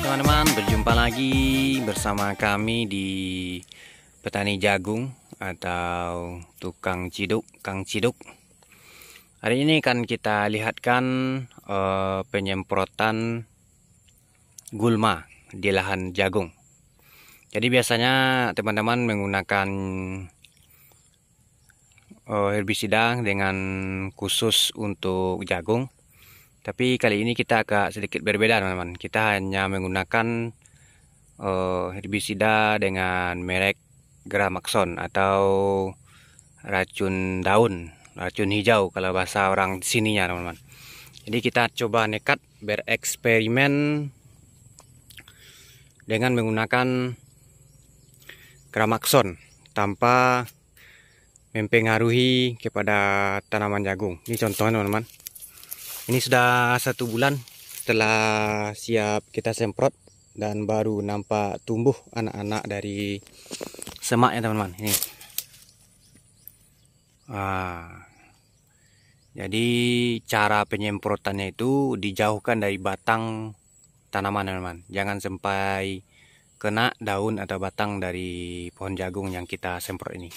Teman-teman, berjumpa lagi bersama kami di petani jagung atau tukang ciduk, Kang Ciduk. Hari ini kan kita lihatkan penyemprotan gulma di lahan jagung. Jadi biasanya teman-teman menggunakan herbisida dengan khusus untuk jagung. Tapi kali ini kita agak sedikit berbeda, teman-teman. Kita hanya menggunakan herbisida dengan merek Gramaxon atau racun daun, racun hijau kalau bahasa orang sininya, teman-teman. Jadi kita coba nekat bereksperimen dengan menggunakan Gramaxon tanpa mempengaruhi kepada tanaman jagung. Ini contohnya, teman-teman. Ini sudah 1 bulan setelah siap kita semprot dan baru nampak tumbuh anak-anak dari semaknya, teman-teman. Ini. Jadi cara penyemprotannya itu dijauhkan dari batang tanaman, teman-teman. Jangan sampai kena daun atau batang dari pohon jagung yang kita semprot ini.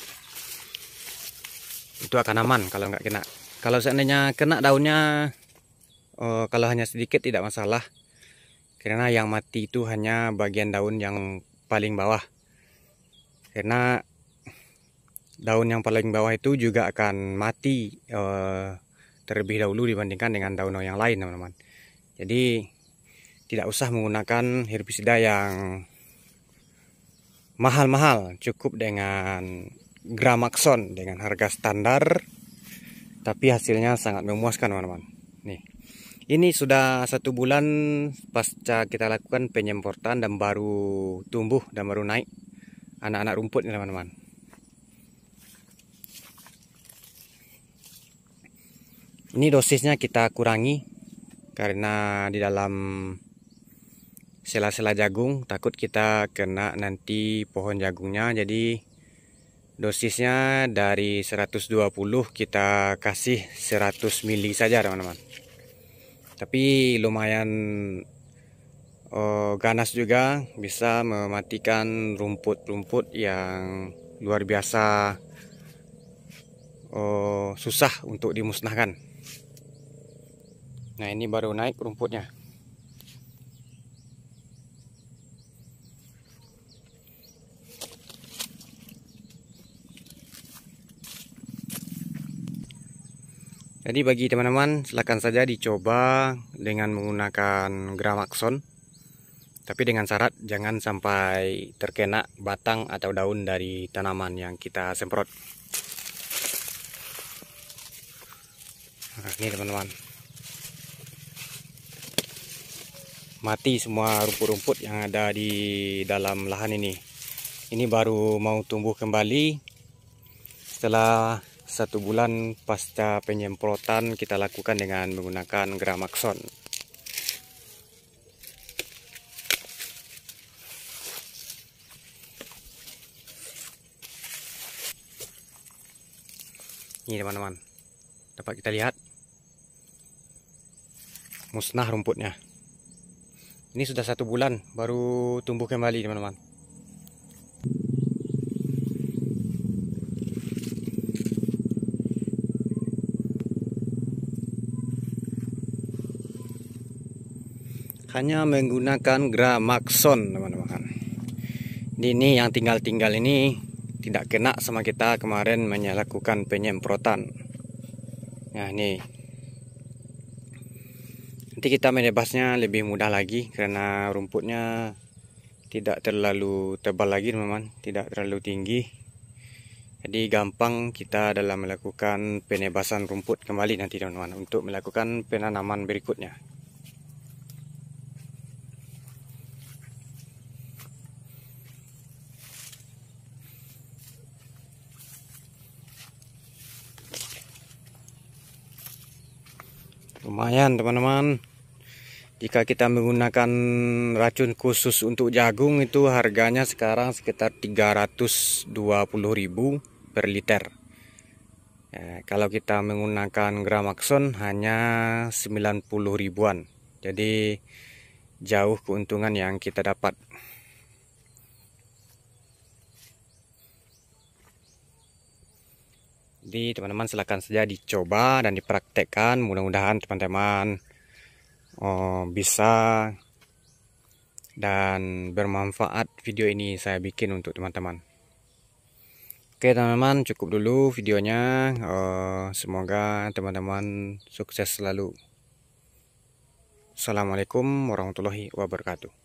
Itu akan aman kalau nggak kena. Kalau seandainya kena daunnya, kalau hanya sedikit tidak masalah, karena yang mati itu hanya bagian daun yang paling bawah. Karena daun yang paling bawah itu juga akan mati terlebih dahulu dibandingkan dengan daun yang lain, teman-teman. Jadi tidak usah menggunakan herbisida yang mahal-mahal, cukup dengan Gramaxon dengan harga standar, tapi hasilnya sangat memuaskan, teman-teman. Nih. Ini sudah 1 bulan pasca kita lakukan penyemprotan dan baru tumbuh dan baru naik anak-anak rumput, teman-teman. Ini dosisnya kita kurangi karena di dalam sela-sela jagung takut kita kena nanti pohon jagungnya. Jadi dosisnya dari 120 kita kasih 100 ml saja, teman-teman. Tapi lumayan ganas juga, bisa mematikan rumput-rumput yang luar biasa susah untuk dimusnahkan. Nah, ini baru naik rumputnya. Jadi bagi teman-teman, silakan saja dicoba dengan menggunakan Gramaxon. Tapi dengan syarat jangan sampai terkena batang atau daun dari tanaman yang kita semprot. Nah, ini teman-teman. Mati semua rumput-rumput yang ada di dalam lahan ini. Ini baru mau tumbuh kembali setelah 1 bulan pasca penyemprotan kita lakukan dengan menggunakan Gramaxon. Ini, teman-teman, dapat kita lihat musnah rumputnya. Ini sudah 1 bulan baru tumbuh kembali, teman-teman. Hanya menggunakan Gramaxon, teman-teman. Ini yang tinggal-tinggal ini tidak kena sama kita kemarin melakukan penyemprotan. Nah, ini nanti kita menebasnya lebih mudah lagi karena rumputnya tidak terlalu tebal lagi, teman-teman, tidak terlalu tinggi. Jadi gampang kita dalam melakukan penebasan rumput kembali nanti, teman-teman, untuk melakukan penanaman berikutnya. Lumayan teman-teman. Jika kita menggunakan racun khusus untuk jagung itu harganya sekarang sekitar 320.000 per liter. Kalau kita menggunakan Gramaxon hanya 90 ribuan. Jadi jauh keuntungan yang kita dapat. Jadi teman-teman silahkan saja dicoba dan dipraktekkan. Mudah-mudahan teman-teman bisa dan bermanfaat video ini saya bikin untuk teman-teman. Oke teman-teman, cukup dulu videonya. Semoga teman-teman sukses selalu. Assalamualaikum warahmatullahi wabarakatuh.